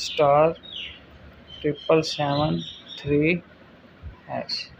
*777#،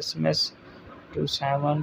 SMS 27۔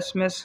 SMS